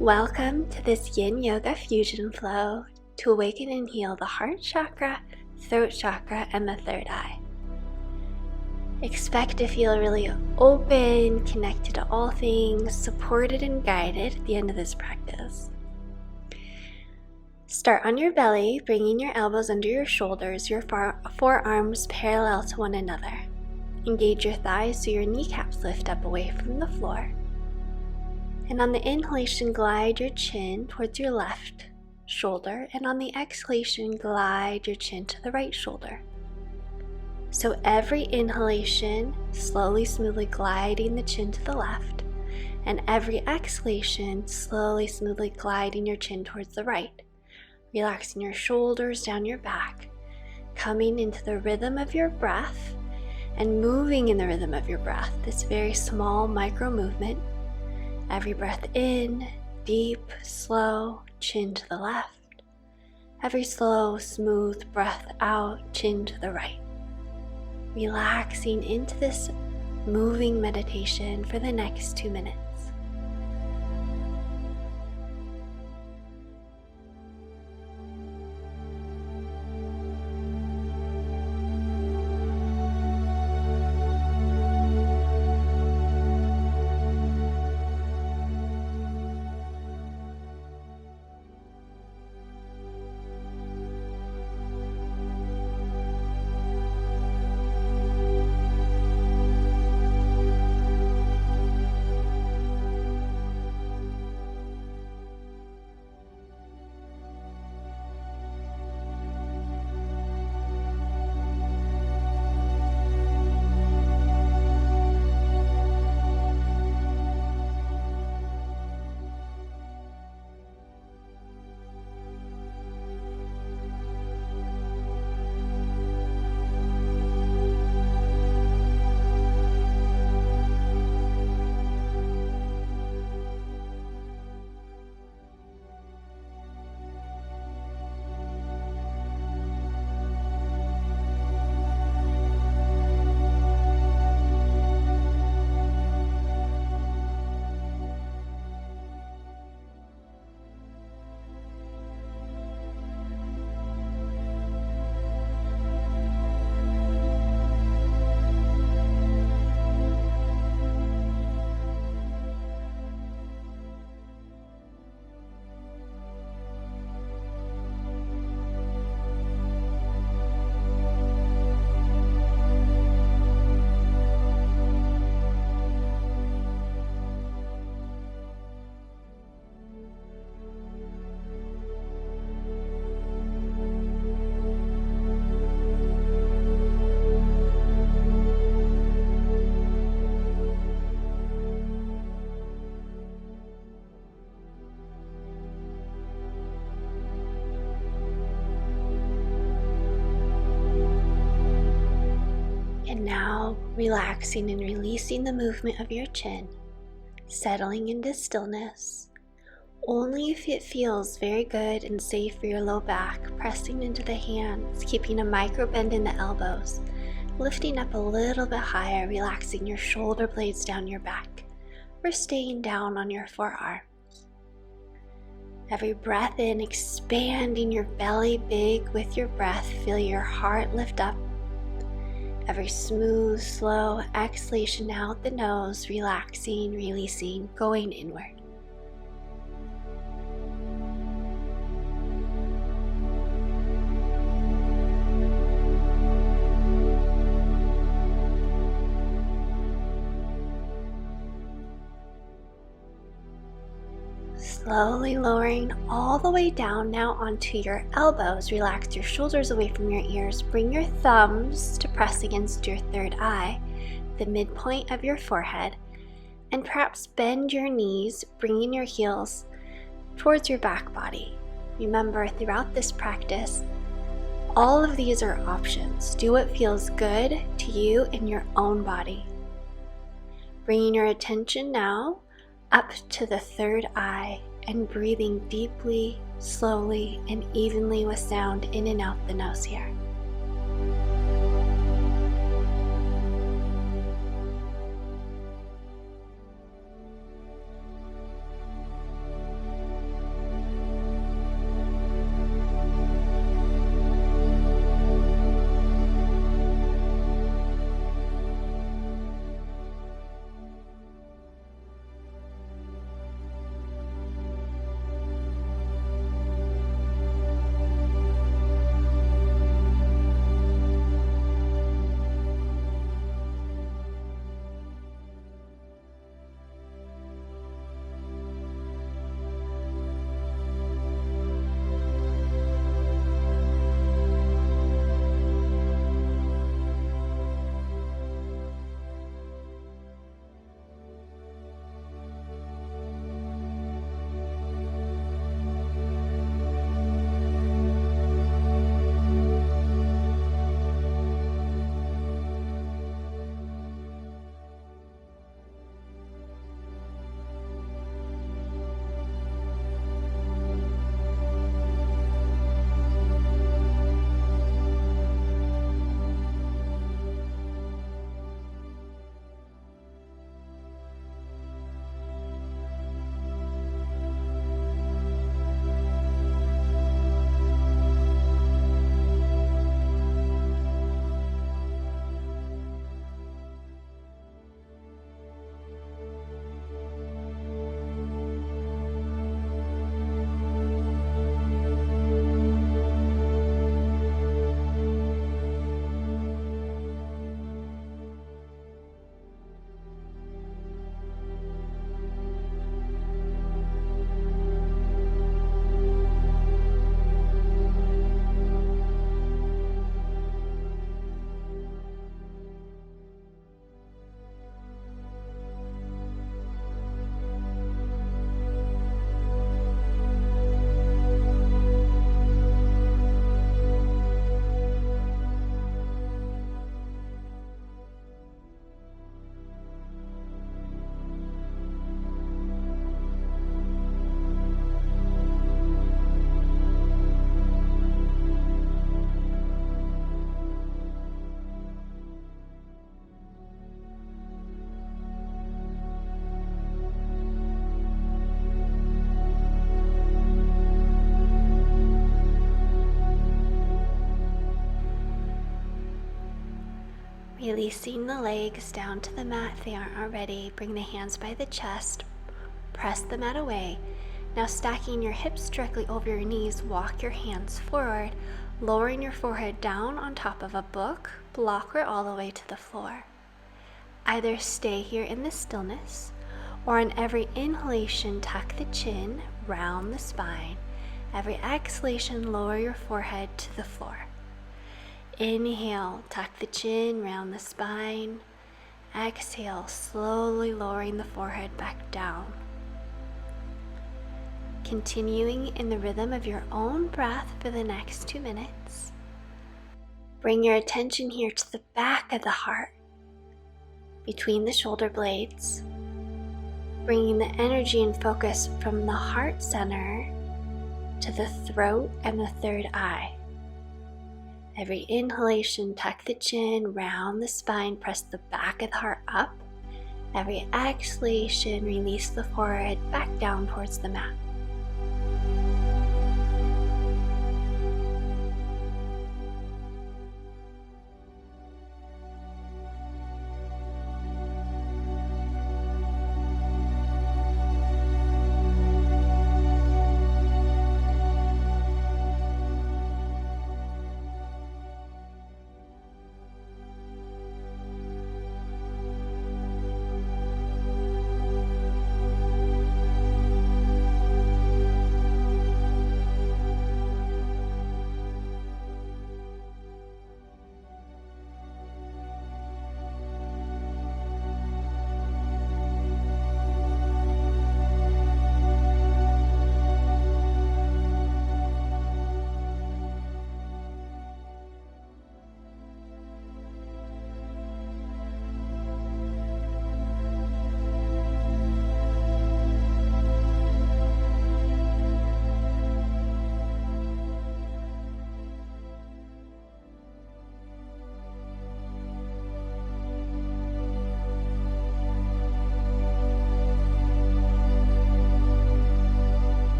Welcome to this Yin Yoga Fusion Flow to awaken and heal the Heart Chakra, Throat Chakra, and the third eye. Expect to feel really open, connected to all things, supported and guided at the end of this practice. Start on your belly, bringing your elbows under your shoulders, your forearms parallel to one another. Engage your thighs so your kneecaps lift up away from the floor. And on the inhalation, glide your chin towards your left shoulder, and on the exhalation, glide your chin to the right shoulder. So every inhalation, slowly, smoothly gliding the chin to the left, and every exhalation, slowly, smoothly gliding your chin towards the right, relaxing your shoulders down your back, coming into the rhythm of your breath, and moving in the rhythm of your breath, this very small micro movement. Every breath in, deep, slow, chin to the left. Every slow, smooth breath out, chin to the right. Relaxing into this moving meditation for the next 2 minutes. And now, relaxing and releasing the movement of your chin, settling into stillness. Only if it feels very good and safe for your low back, pressing into the hands, keeping a micro bend in the elbows, lifting up a little bit higher, relaxing your shoulder blades down your back, or staying down on your forearms. Every breath in, expanding your belly big with your breath, feel your heart lift up. Every smooth, slow exhalation out the nose, relaxing, releasing, going inward. Slowly lowering all the way down now onto your elbows. Relax your shoulders away from your ears. Bring your thumbs to press against your third eye, the midpoint of your forehead, and perhaps bend your knees, bringing your heels towards your back body. Remember, throughout this practice, all of these are options. Do what feels good to you in your own body. Bringing your attention now up to the third eye and breathing deeply, slowly, and evenly with sound in and out the nose here. Releasing the legs down to the mat if they aren't already. Bring the hands by the chest. Press the mat away. Now stacking your hips directly over your knees, walk your hands forward, lowering your forehead down on top of a book, block, or all the way to the floor. Either stay here in the stillness, or on every inhalation, tuck the chin, round the spine. Every exhalation, lower your forehead to the floor. Inhale, tuck the chin, round the spine. Exhale, slowly lowering the forehead back down. Continuing in the rhythm of your own breath for the next 2 minutes. Bring your attention here to the back of the heart, between the shoulder blades, bringing the energy and focus from the heart center to the throat and the third eye. Every inhalation, tuck the chin, round the spine, press the back of the heart up. Every exhalation, release the forehead back down towards the mat.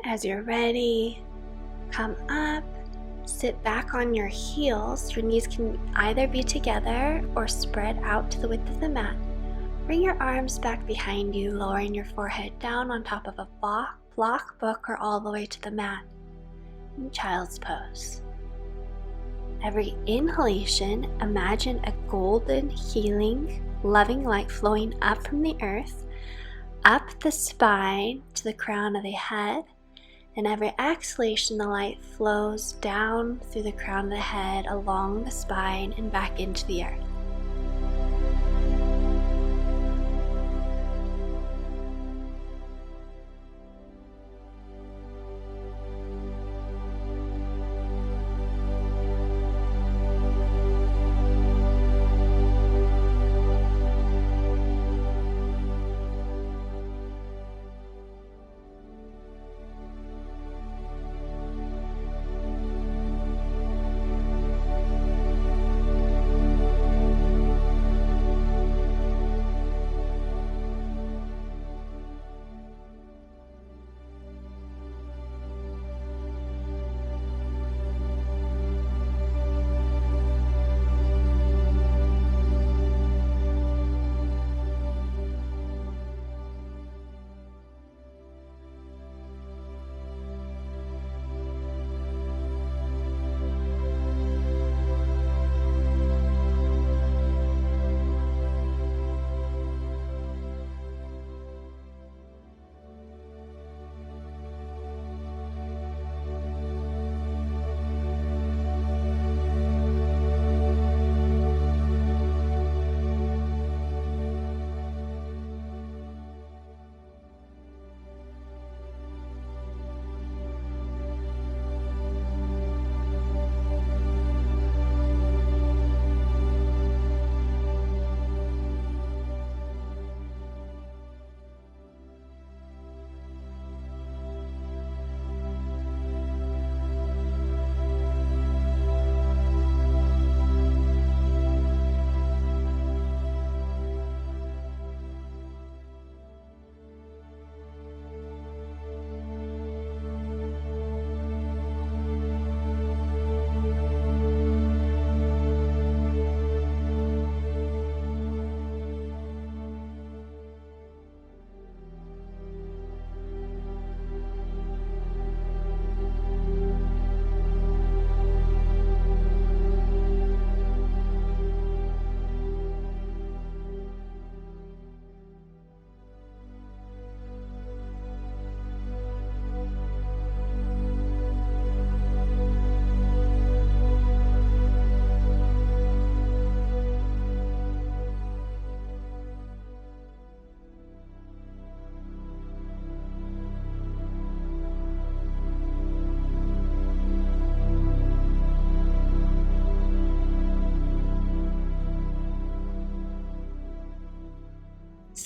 As you're ready, come up, sit back on your heels. Your knees can either be together or spread out to the width of the mat. Bring your arms back behind you, lowering your forehead down on top of a block, book, or all the way to the mat in child's pose. Every inhalation, imagine a golden, healing, loving light flowing up from the earth, up the spine to the crown of the head. And every exhalation, the light flows down through the crown of the head, along the spine, and back into the earth.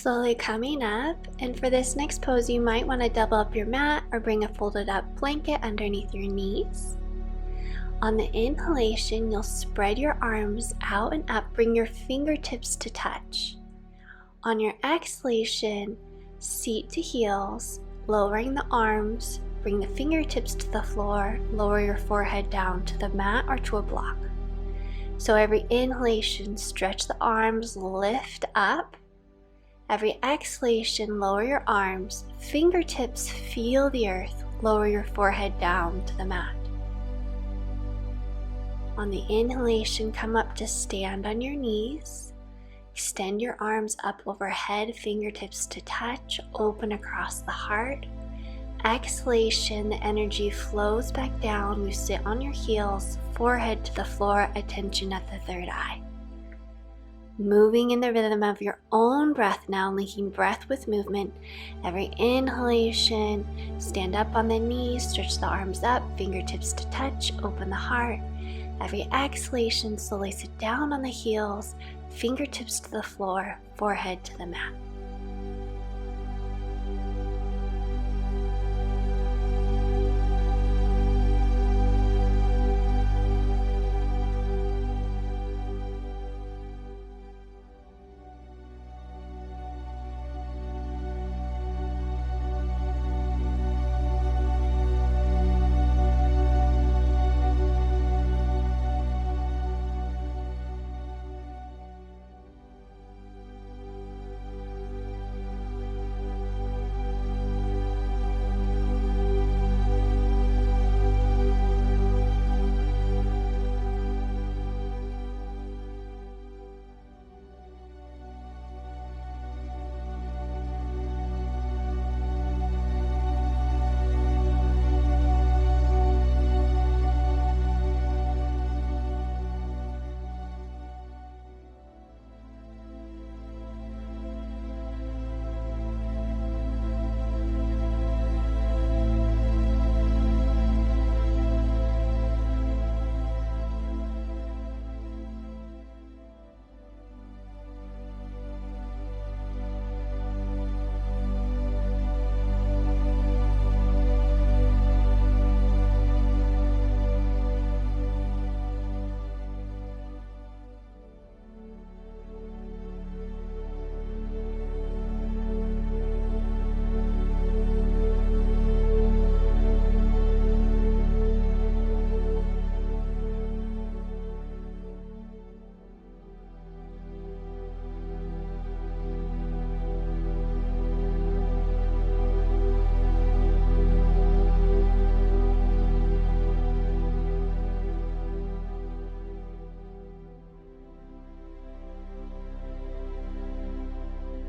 Slowly coming up, and for this next pose you might want to double up your mat or bring a folded up blanket underneath your knees. On the inhalation, you'll spread your arms out and up, bring your fingertips to touch. On your exhalation, seat to heels, lowering the arms, bring the fingertips to the floor, lower your forehead down to the mat or to a block. So every inhalation, stretch the arms, lift up. Every exhalation, lower your arms, fingertips feel the earth, lower your forehead down to the mat. On the inhalation, come up to stand on your knees. Extend your arms up overhead, fingertips to touch, open across the heart. Exhalation, the energy flows back down. You sit on your heels, forehead to the floor, attention at the third eye. Moving in the rhythm of your own breath now, linking breath with movement. Every inhalation, stand up on the knees, stretch the arms up, fingertips to touch, open the heart. Every exhalation, slowly sit down on the heels, fingertips to the floor, forehead to the mat.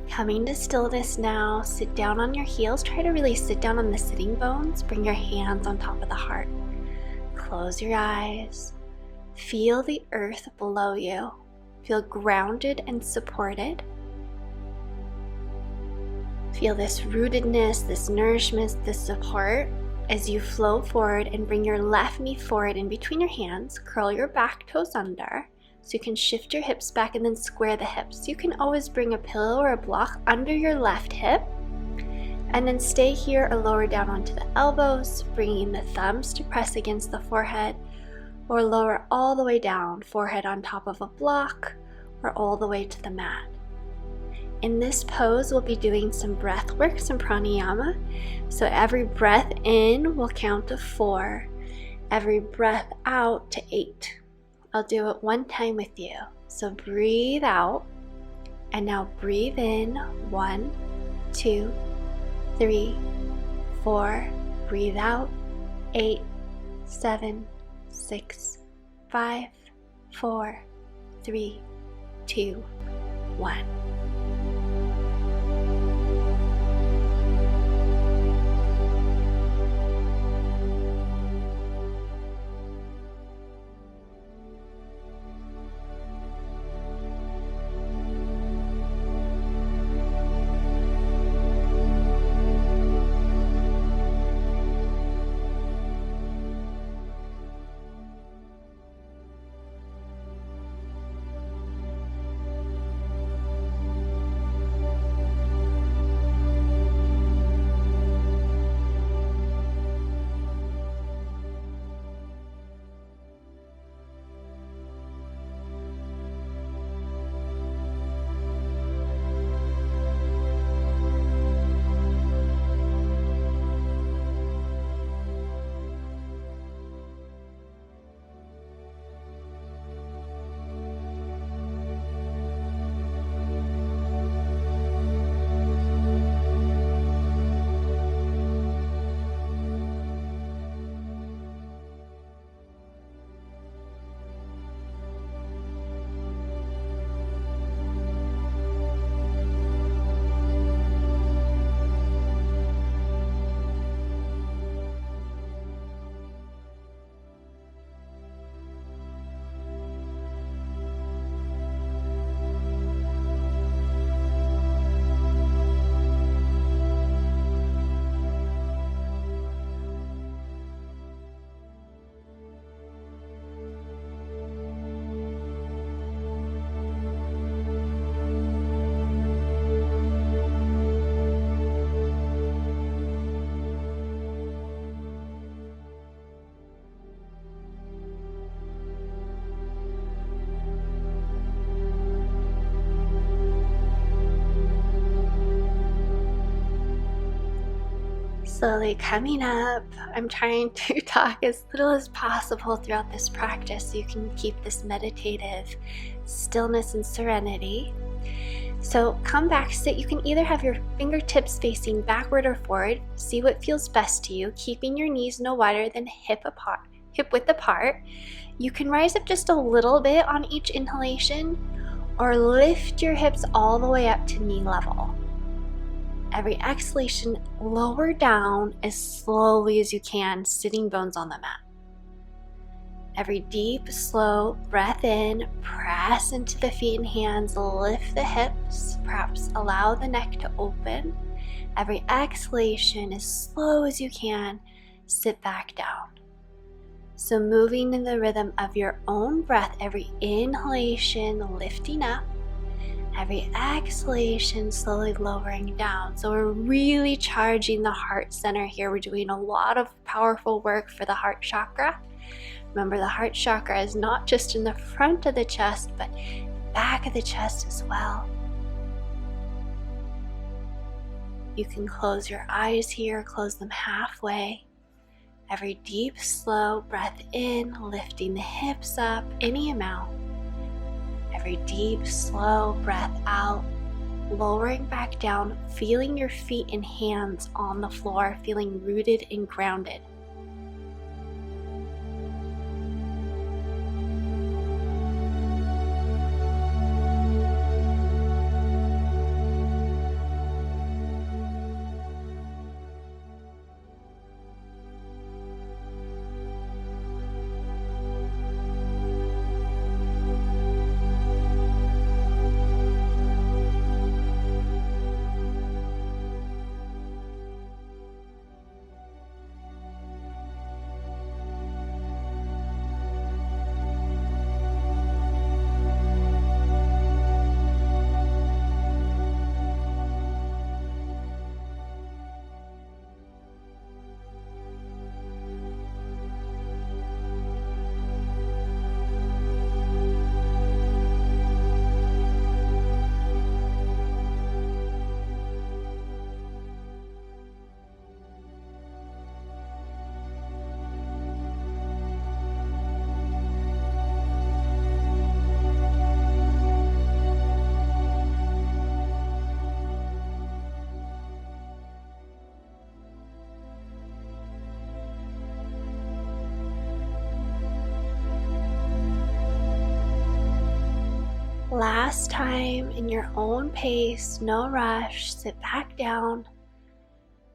Coming to stillness now, sit down on your heels. Try to really sit down on the sitting bones. Bring your hands on top of the heart. Close your eyes. Feel the earth below you. Feel grounded and supported. Feel this rootedness, this nourishment, this support as you flow forward and bring your left knee forward in between your hands. Curl your back toes under. So you can shift your hips back and then square the hips. You can always bring a pillow or a block under your left hip and then stay here or lower down onto the elbows, bringing the thumbs to press against the forehead or lower all the way down, forehead on top of a block or all the way to the mat. In this pose, we'll be doing some breath work, some pranayama. So every breath in will count to 4, every breath out to 8. I'll do it one time with you. So breathe out, and now breathe in. 1, 2, 3, 4. Breathe out. 8, 7, 6, 5, 4, 3, 2, 1. Slowly coming up. I'm trying to talk as little as possible throughout this practice so you can keep this meditative stillness and serenity. So come back, sit. You can either have your fingertips facing backward or forward. See what feels best to you, keeping your knees no wider than hip width apart. You can rise up just a little bit on each inhalation or lift your hips all the way up to knee level. Every exhalation, lower down as slowly as you can, sitting bones on the mat. Every deep, slow breath in, press into the feet and hands, lift the hips, perhaps allow the neck to open. Every exhalation, as slow as you can, sit back down. So moving in the rhythm of your own breath, every inhalation, lifting up. Every exhalation, slowly lowering down. So we're really charging the heart center here. We're doing a lot of powerful work for the heart chakra. Remember, the heart chakra is not just in the front of the chest, but back of the chest as well. You can close your eyes here, close them halfway. Every deep, slow breath in, lifting the hips up any amount. Every deep, slow breath out, lowering back down, feeling your feet and hands on the floor, feeling rooted and grounded. Last time, in your own pace, no rush, sit back down.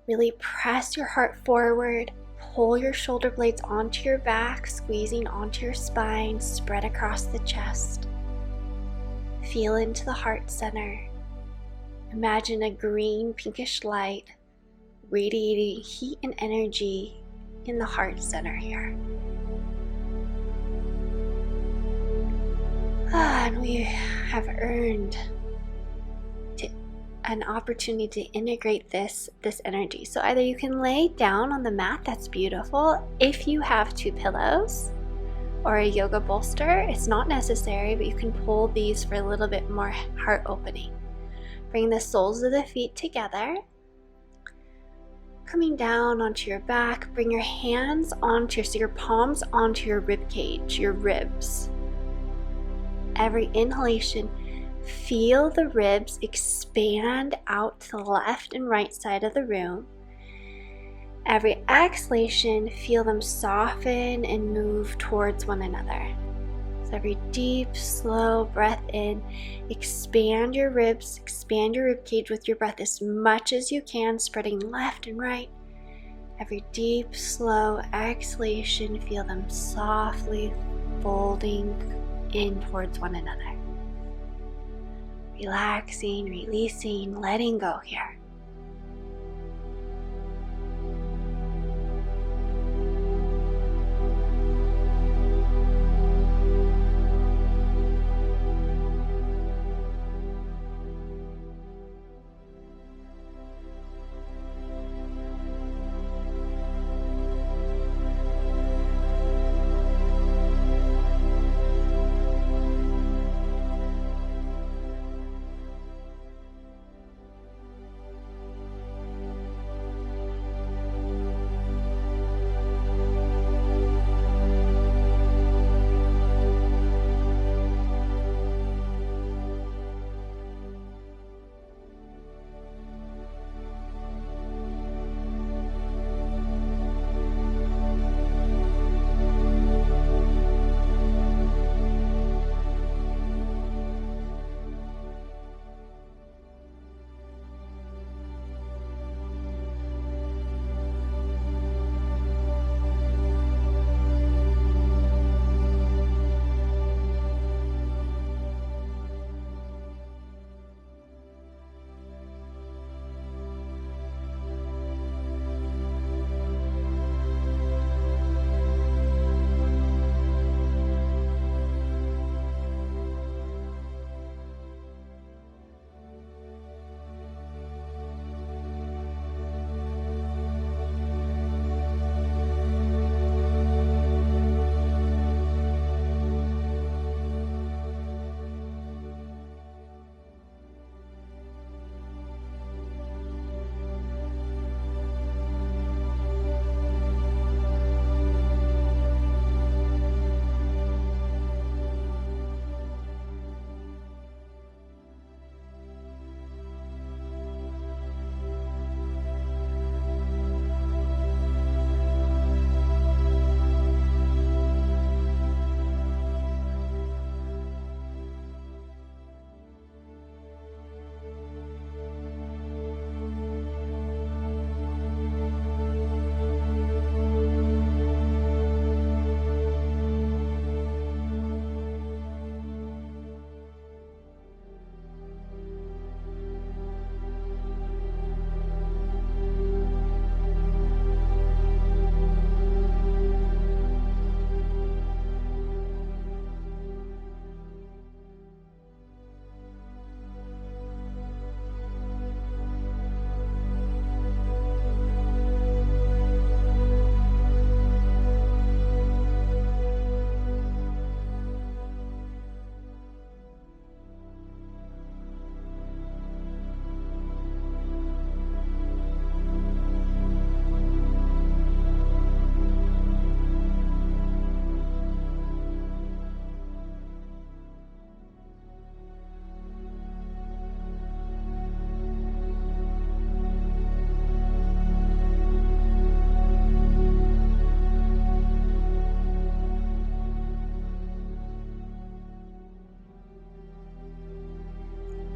Really press your heart forward, pull your shoulder blades onto your back, squeezing onto your spine, spread across the chest. Feel into the heart center. Imagine a green pinkish light radiating heat and energy in the heart center here. And we have earned an opportunity to integrate this energy. So either you can lay down on the mat, that's beautiful. If you have two pillows or a yoga bolster, it's not necessary, but you can pull these for a little bit more heart opening. Bring the soles of the feet together. Coming down onto your back, bring your hands onto, so your palms onto your rib cage, your ribs. Every inhalation, feel the ribs expand out to the left and right side of the room. Every exhalation, feel them soften and move towards one another. So every deep, slow breath in, expand your ribs, expand your rib cage with your breath as much as you can, spreading left and right. Every deep, slow exhalation, feel them softly folding in towards one another. Relaxing, releasing, letting go here.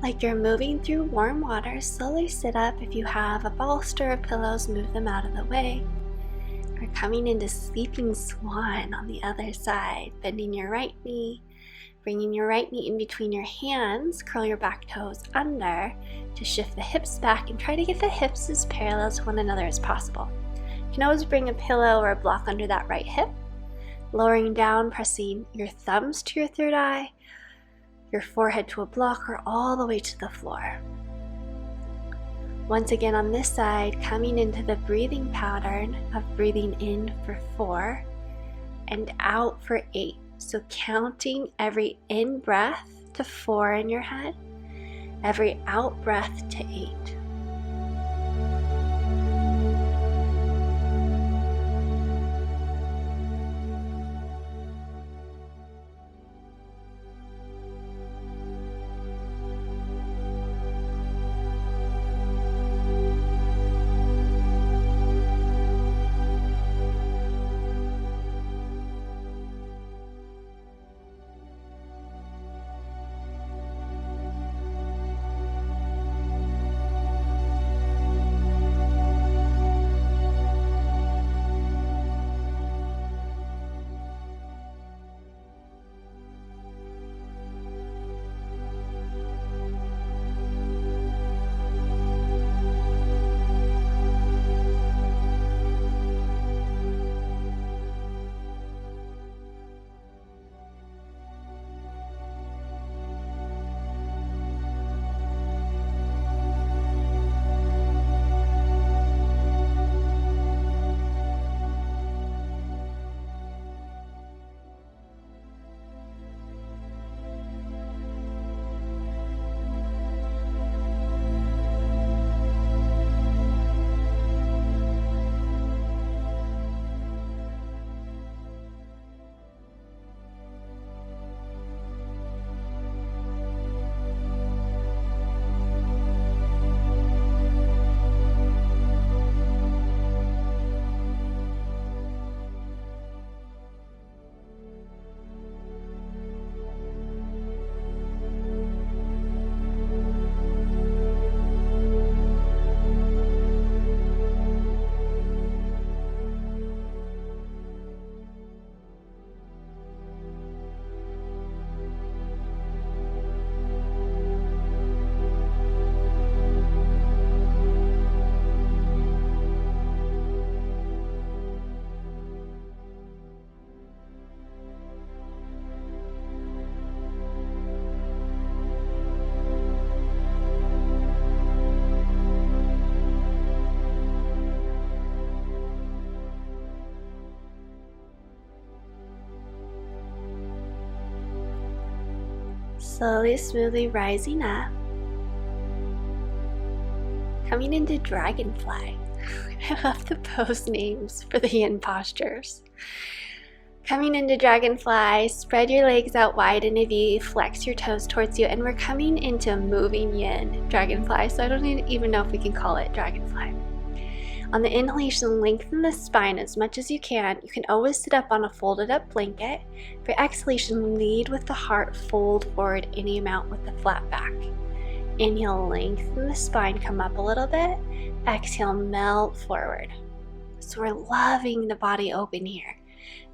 Like you're moving through warm water, slowly sit up. If you have a bolster or pillows, move them out of the way. We're coming into sleeping swan on the other side, bending your right knee, bringing your right knee in between your hands, curl your back toes under to shift the hips back and try to get the hips as parallel to one another as possible. You can always bring a pillow or a block under that right hip, lowering down, pressing your thumbs to your third eye, your forehead to a block, or all the way to the floor. Once again on this side, coming into the breathing pattern of breathing in for 4 and out for 8. So counting every in breath to 4 in your head, every out breath to 8. Slowly, smoothly rising up, coming into Dragonfly. I love the pose names for the yin postures. Coming into Dragonfly, spread your legs out wide in a V, flex your toes towards you, and we're coming into moving yin Dragonfly, so I don't even know if we can call it Dragonfly. On the inhalation, lengthen the spine as much as you can. You can always sit up on a folded up blanket. For exhalation, lead with the heart, fold forward any amount with the flat back. Inhale, lengthen the spine, come up a little bit. Exhale, melt forward. So we're loving the body open here.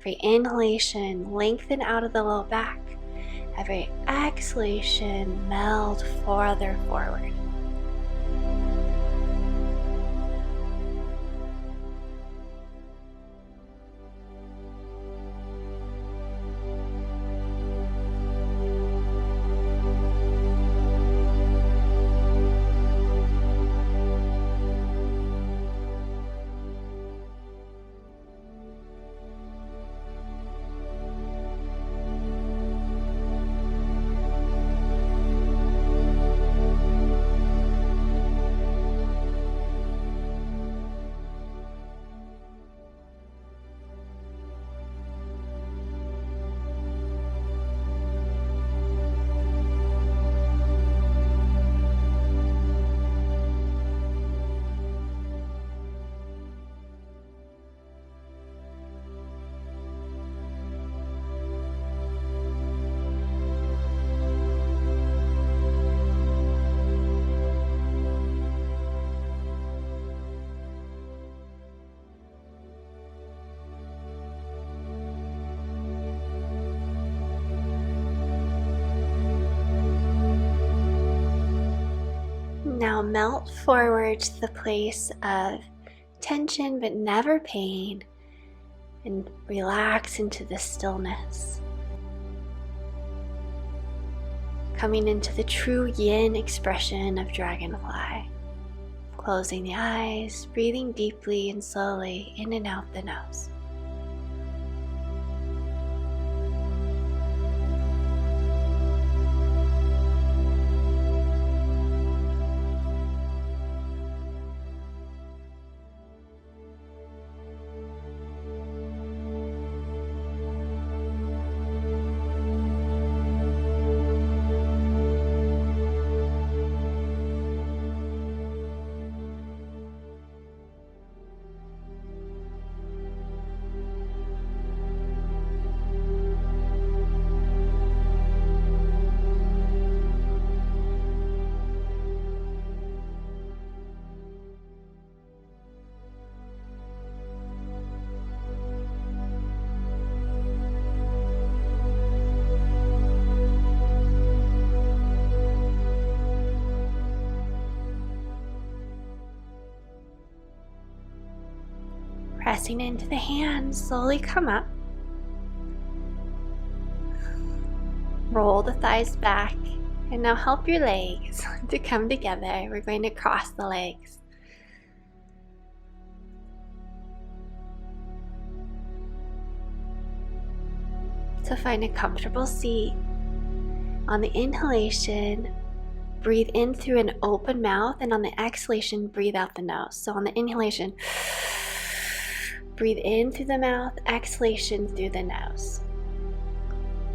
For inhalation, lengthen out of the low back. Every exhalation, melt farther forward. now melt forward to the place of tension but never pain, and relax into the stillness. Coming into the true yin expression of Dragonfly. Closing the eyes, breathing deeply and slowly in and out the nose. Pressing into the hands, slowly come up. Roll the thighs back, and now help your legs to come together. We're going to cross the legs. So find a comfortable seat. On the inhalation, breathe in through an open mouth, and on the exhalation, breathe out the nose. So on the inhalation, breathe in through the mouth, exhalation through the nose.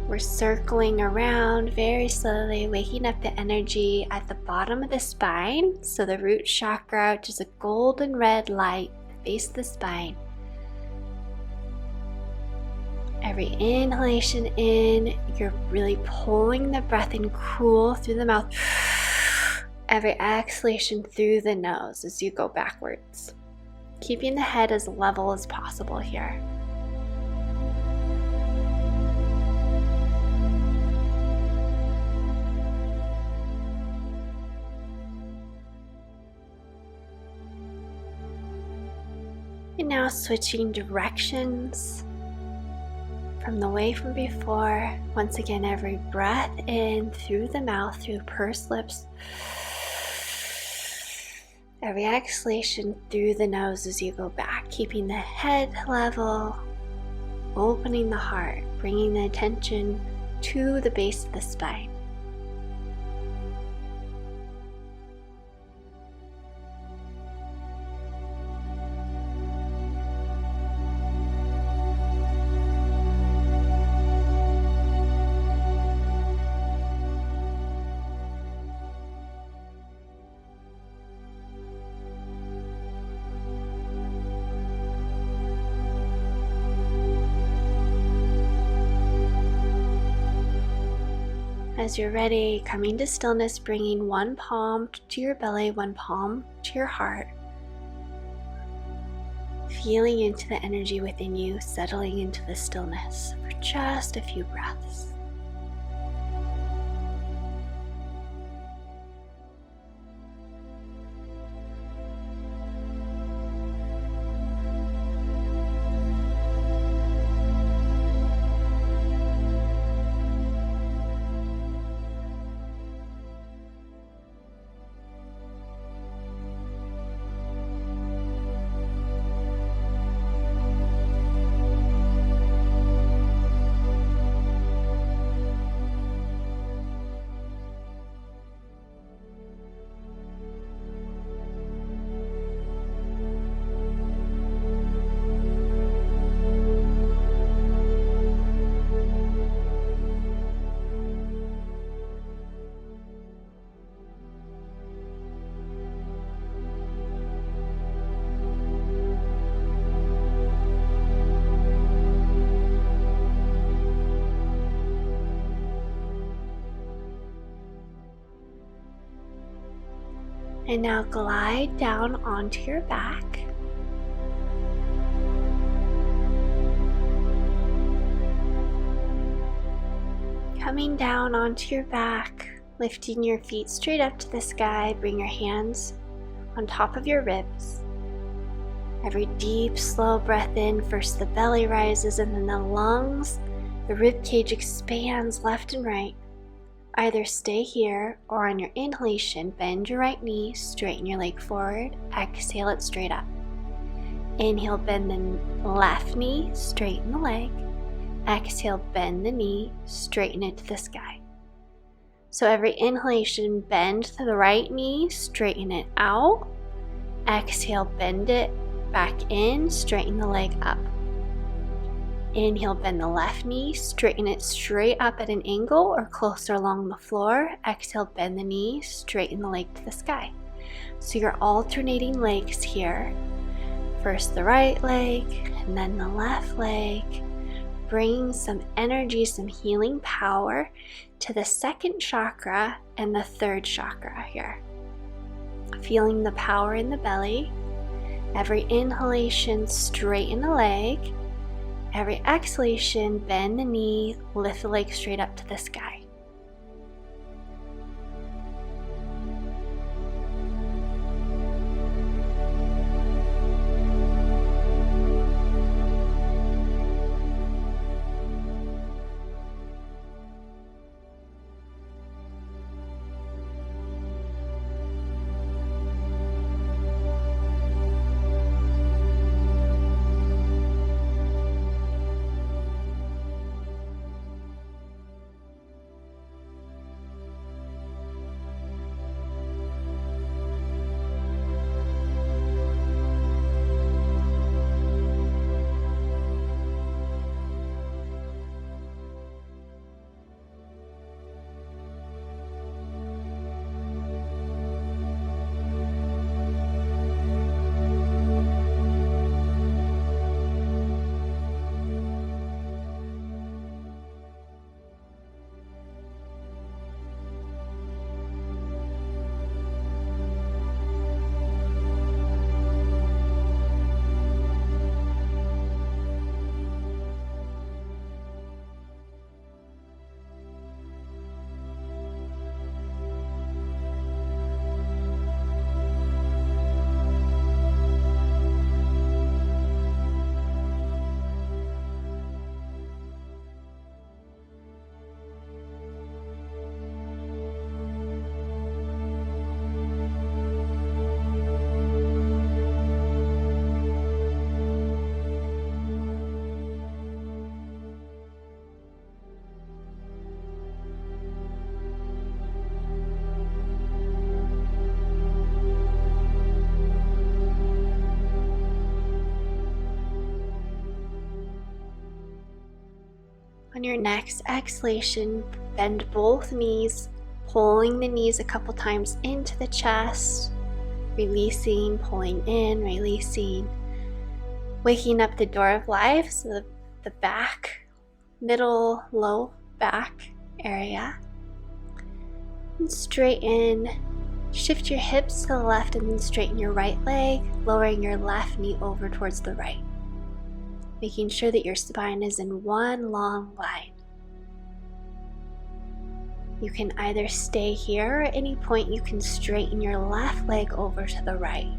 We're circling around very slowly, waking up the energy at the bottom of the spine. So the root chakra, which is a golden red light at the base of the spine. Every inhalation in, you're really pulling the breath in cool through the mouth. Every exhalation through the nose as you go backwards. Keeping the head as level as possible here. And now switching directions from the way from before. Once again, every breath in through the mouth, through pursed lips. Every exhalation through the nose as you go back, keeping the head level, opening the heart, bringing the attention to the base of the spine. As you're ready, coming to stillness, bringing one palm to your belly, one palm to your heart. Feeling into the energy within you, settling into the stillness for just a few breaths. And now glide down onto your back. Coming down onto your back, Lifting your feet straight up to the sky, bring your hands on top of your ribs. Every deep, slow breath in, first the belly rises and then the lungs, the rib cage expands left and right. Either stay here or on your inhalation, bend your right knee, straighten your leg forward, exhale it straight up. Inhale, bend the left knee, straighten the leg. Exhale, bend the knee, straighten it to the sky. So every inhalation, bend to the right knee, straighten it out. Exhale, bend it back in, straighten the leg up. Inhale, bend the left knee, straighten it straight up at an angle or closer along the floor. Exhale, bend the knee, straighten the leg to the sky. So you're alternating legs here. First the right leg, and then the left leg. Bringing some energy, some healing power to the second chakra and the third chakra here. Feeling the power in the belly. Every inhalation, straighten the leg. Every exhalation, bend the knee, lift the leg straight up to the sky. On your next exhalation, bend both knees, pulling the knees a couple times into the chest, releasing, pulling in, releasing, waking up the door of life, so the back, middle, low back area. And straighten, shift your hips to the left and then straighten your right leg, lowering your left knee over towards the right. Making sure that your spine is in one long line. You can either stay here or at any point you can straighten your left leg over to the right.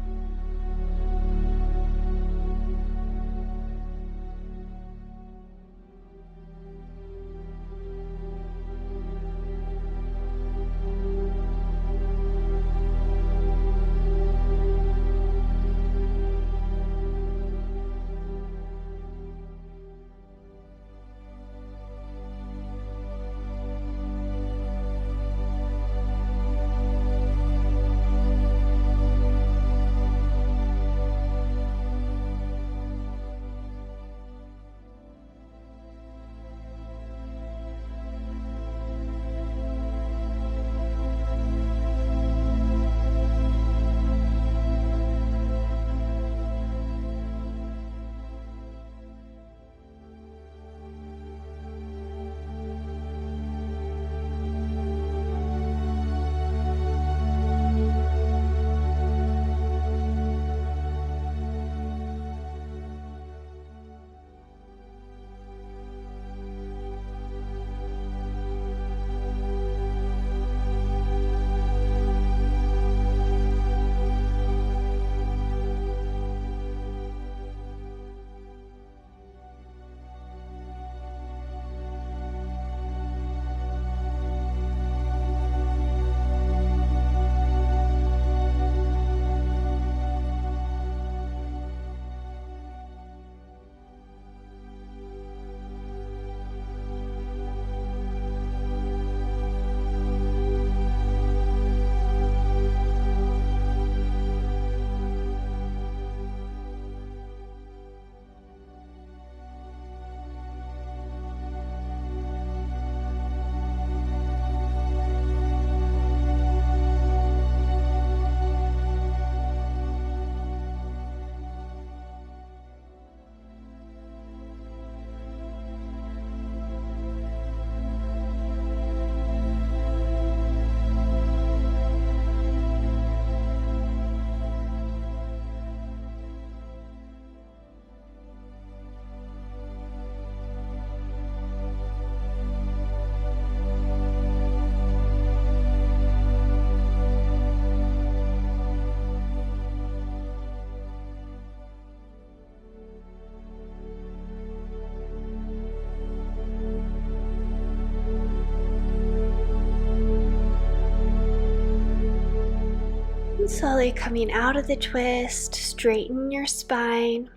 Slowly coming out of the twist, straighten your spine.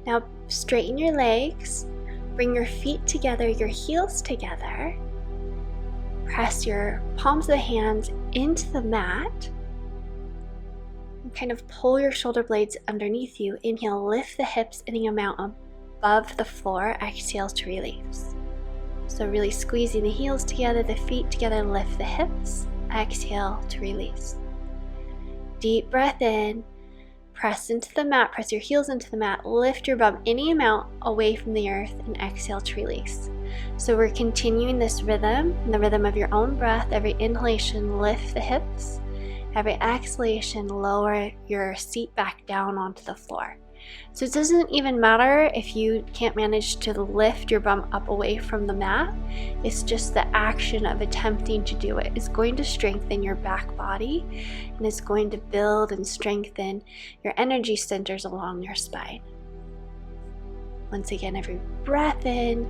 Now straighten your legs, bring your feet together, your heels together. Press your palms of the hands into the mat. And kind of pull your shoulder blades underneath you. Inhale, lift the hips any amount above the floor. Exhale to release. So really squeezing the heels together, the feet together, lift the hips. Exhale to release. Deep breath in, press into the mat, press your heels into the mat, lift your bum any amount away from the earth, and exhale to release. So we're continuing this rhythm, the rhythm of your own breath. Every inhalation, lift the hips. Every exhalation, lower your seat back down onto the floor. So it doesn't even matter if you can't manage to lift your bum up away from the mat. It's just the action of attempting to do it is going to strengthen your back body and is going to build and strengthen your energy centers along your spine. Once again, every breath in,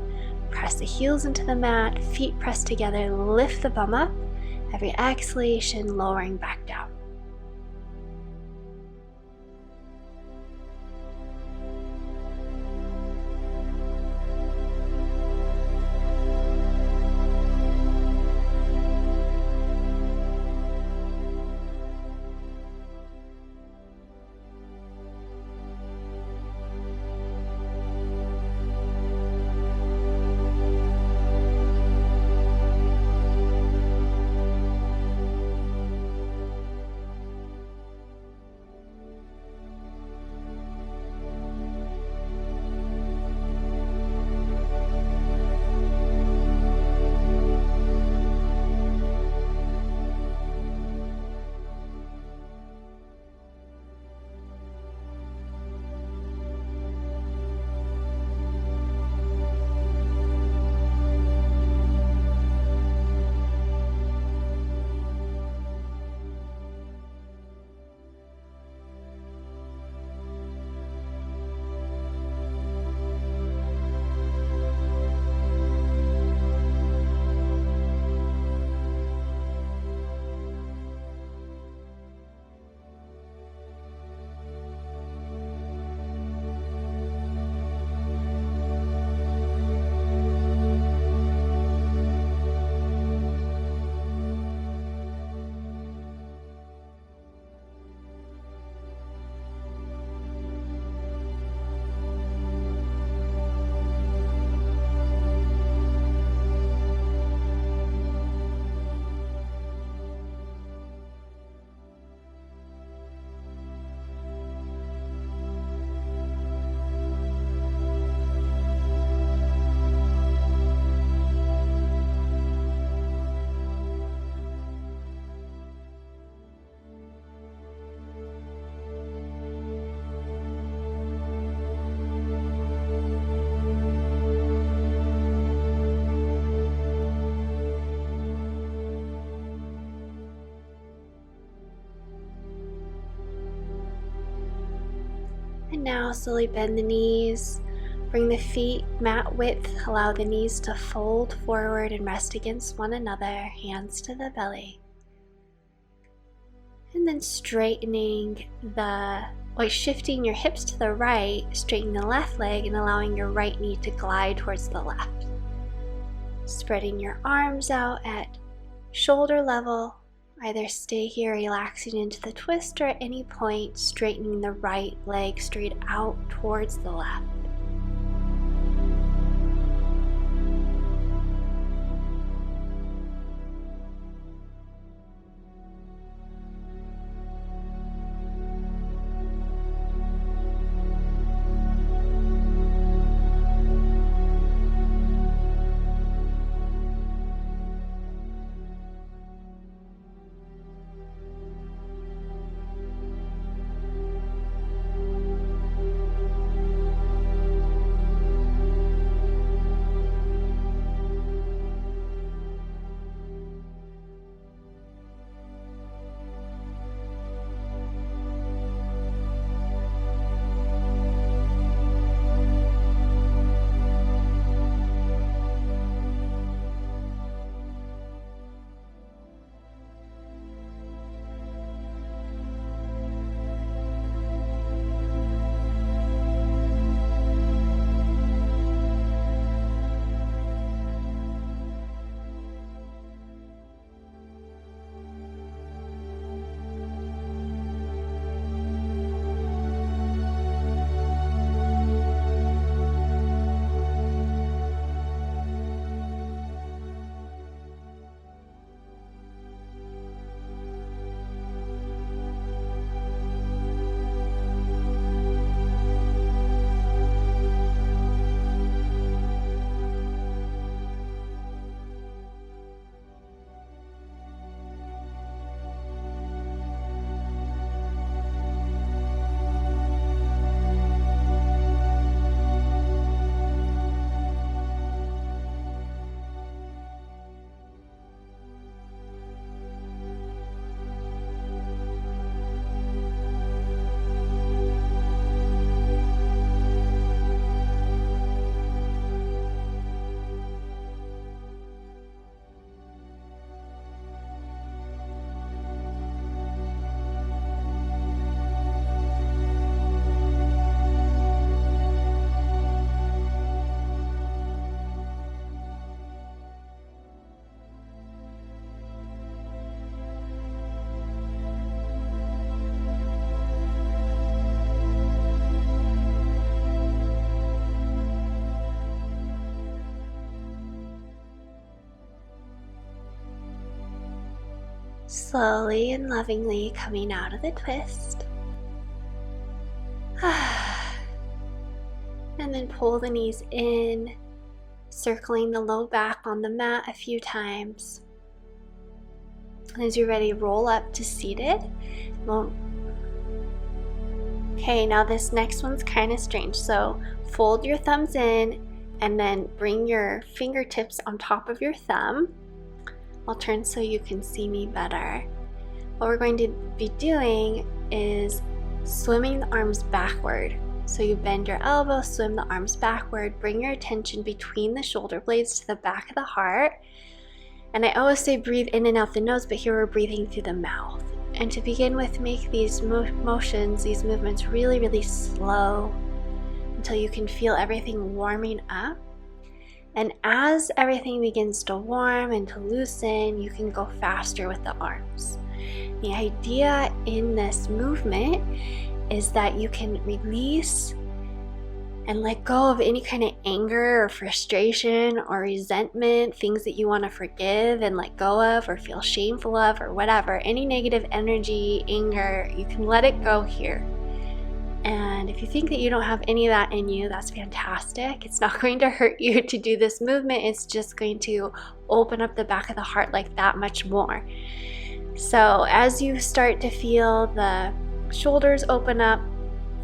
press the heels into the mat, feet pressed together, lift the bum up. Every exhalation, lowering back down. And now slowly bend the knees, bring the feet mat width, allow the knees to fold forward and rest against one another, hands to the belly. And then straightening shifting your hips to the right, straighten the left leg and allowing your right knee to glide towards the left. Spreading your arms out at shoulder level. Either stay here relaxing into the twist or at any point straightening the right leg straight out towards the left. Slowly and lovingly coming out of the twist. And then pull the knees in, circling the low back on the mat a few times. And as you're ready, roll up to seated. Okay, now this next one's kind of strange. So fold your thumbs in and then bring your fingertips on top of your thumb. I'll turn so you can see me better. What we're going to be doing is swimming the arms backward. So you bend your elbow, swim the arms backward, bring your attention between the shoulder blades to the back of the heart. And I always say breathe in and out the nose, but here we're breathing through the mouth. And to begin with, make these motions, these movements really, really slow until you can feel everything warming up. And as everything begins to warm and to loosen, you can go faster with the arms. The idea in this movement is that you can release and let go of any kind of anger or frustration or resentment, things that you want to forgive and let go of or feel shameful of or whatever. Any negative energy, anger, you can let it go here. And if you think that you don't have any of that in you, that's fantastic. It's not going to hurt you to do this movement. It's just going to open up the back of the heart like that much more. So as you start to feel the shoulders open up,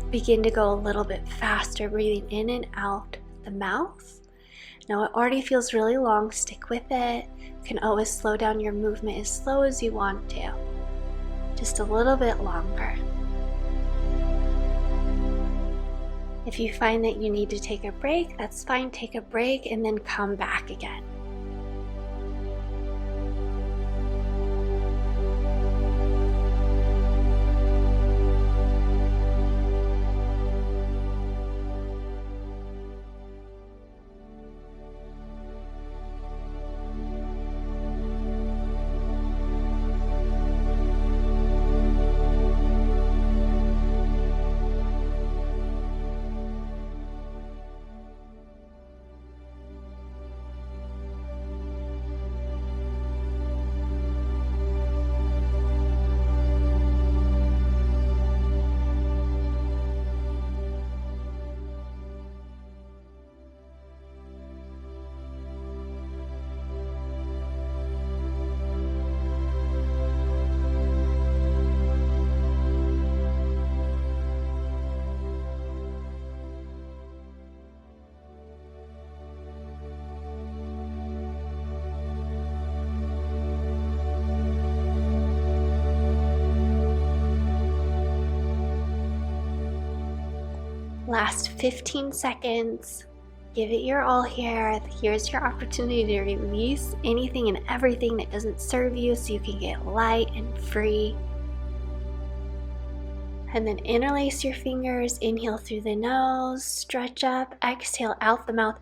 begin to go a little bit faster, breathing in and out the mouth. Now it already feels really long, stick with it. You can always slow down your movement as slow as you want to. Just a little bit longer. If you find that you need to take a break, that's fine, take a break and then come back again. Last 15 seconds. Give it your all here. Here's your opportunity to release anything and everything that doesn't serve you so you can get light and free. And then interlace your fingers. Inhale through the nose, stretch up, exhale out the mouth.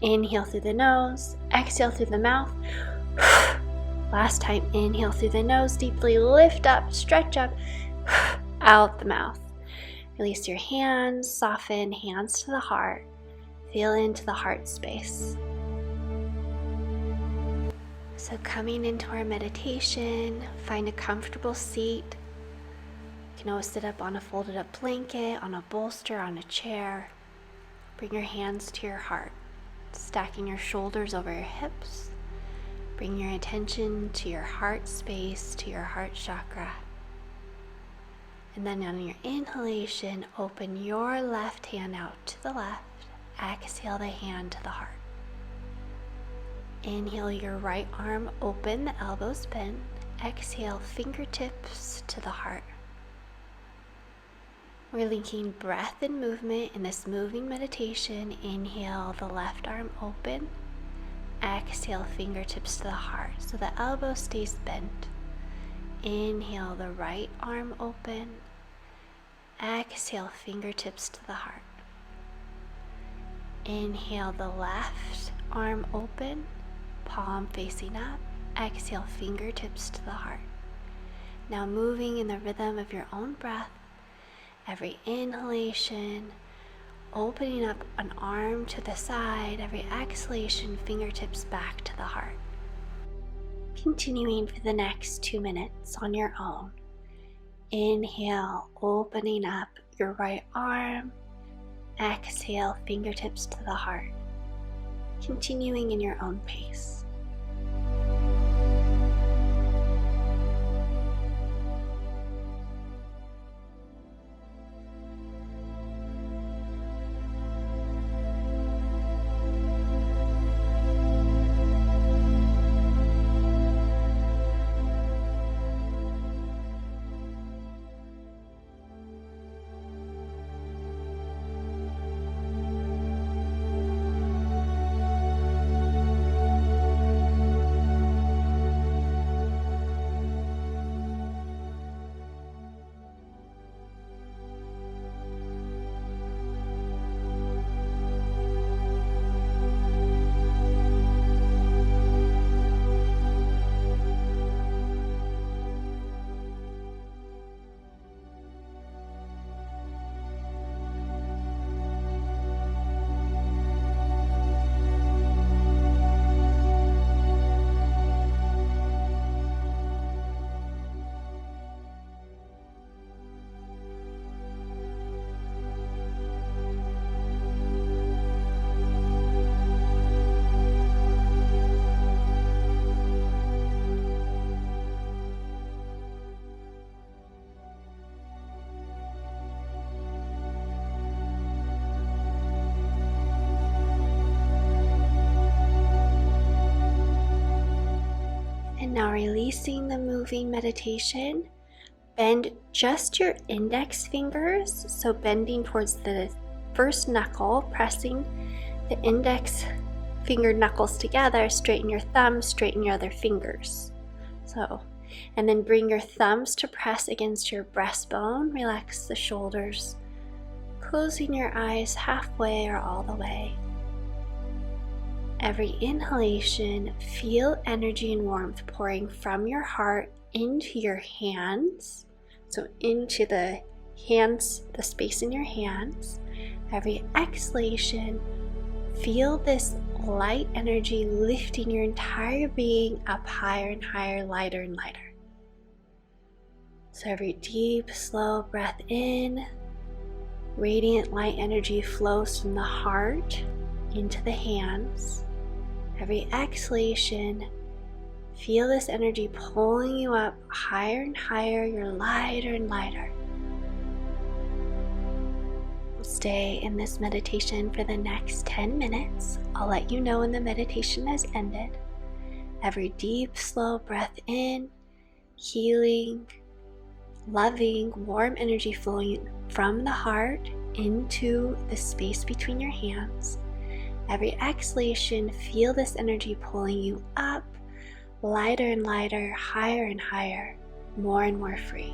Inhale through the nose, exhale through the mouth. Last time, inhale through the nose, deeply lift up, stretch up, out the mouth. Release your hands, soften, hands to the heart. Feel into the heart space. So coming into our meditation, find a comfortable seat. You can always sit up on a folded up blanket, on a bolster, on a chair. Bring your hands to your heart, stacking your shoulders over your hips. Bring your attention to your heart space, to your heart chakra. And then on your inhalation, open your left hand out to the left. Exhale the hand to the heart. Inhale your right arm open, the elbows bent. Exhale, fingertips to the heart. We're linking breath and movement in this moving meditation. Inhale the left arm open. Exhale, fingertips to the heart so the elbow stays bent. Inhale the right arm open. Exhale, fingertips to the heart. Inhale the left arm open, palm facing up. Exhale, fingertips to the heart. Now moving in the rhythm of your own breath. Every inhalation, opening up an arm to the side. Every exhalation, fingertips back to the heart. continuing for the next 2 minutes on your own. Inhale, opening up your right arm. Exhale, fingertips to the heart. Continuing in your own pace. Now releasing the moving meditation, bend just your index fingers, so bending towards the first knuckle, pressing the index finger knuckles together, straighten your thumbs, straighten your other fingers. And then bring your thumbs to press against your breastbone, relax the shoulders, closing your eyes halfway or all the way. Every inhalation, feel energy and warmth pouring from your heart into your hands, so into the hands, the space in your hands. Every exhalation, feel this light energy lifting your entire being up higher and higher, lighter and lighter. So every deep, slow breath in, radiant light energy flows from the heart into the hands. Every exhalation, feel this energy pulling you up higher and higher. You're lighter and lighter. Stay in this meditation for the next 10 minutes. I'll let you know when the meditation has ended. Every deep, slow breath in, healing, loving, warm energy flowing from the heart into the space between your hands. Every exhalation, feel this energy pulling you up, lighter and lighter, higher and higher, more and more free.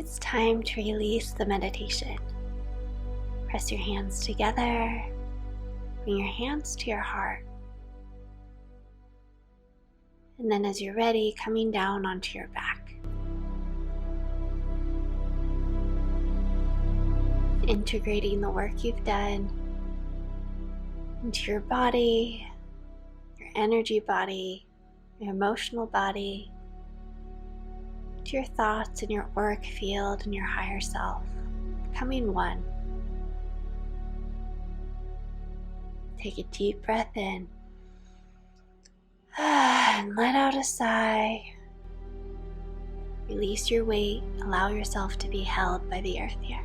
it's time to release the meditation. Press your hands together. Bring your hands to your heart. And then as you're ready, coming down onto your back. Integrating the work you've done into your body, your energy body, your emotional body, to your thoughts and your auric field and your higher self, becoming one. Take a deep breath in and let out a sigh. Release your weight, allow yourself to be held by the earth here.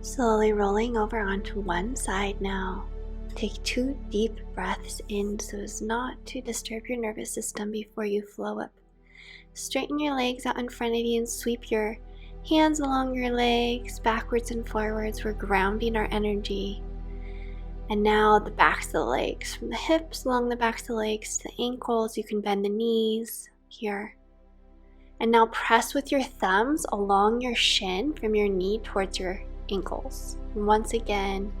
Slowly rolling over onto one side now. Take 2 deep breaths in so as not to disturb your nervous system before you flow up. Straighten your legs out in front of you and sweep your hands along your legs, backwards and forwards. We're grounding our energy. And now the backs of the legs, from the hips along the backs of the legs to the ankles. You can bend the knees here. And now press with your thumbs along your shin from your knee towards your ankles. And once again,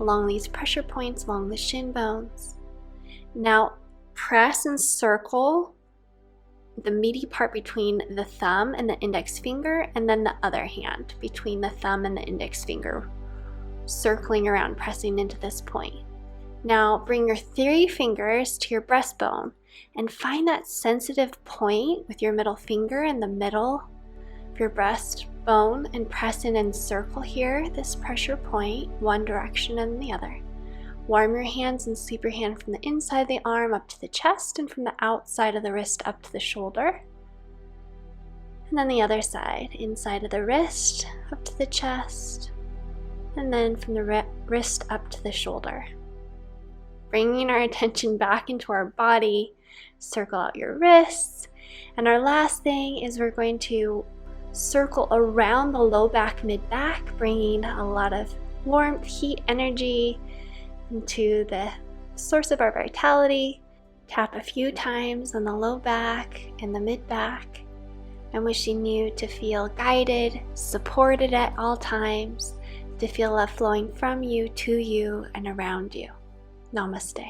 along these pressure points along the shin bones. Now press and circle the meaty part between the thumb and the index finger, and then the other hand between the thumb and the index finger, circling around, pressing into this point. Now bring your 3 fingers to your breastbone and find that sensitive point with your middle finger in the middle of your breastbone and press in and circle here, this pressure point, one direction and the other. Warm your hands and sweep your hand from the inside of the arm up to the chest and from the outside of the wrist up to the shoulder. And then the other side, inside of the wrist up to the chest, and then from the wrist up to the shoulder. Bringing our attention back into our body, circle out your wrists. And our last thing is we're going to circle around the low back, mid back, bringing a lot of warmth, heat, energy into the source of our vitality. Tap a few times on the low back and the mid back. I'm wishing you to feel guided, supported at all times, to feel love flowing from you, to you, and around you. Namaste.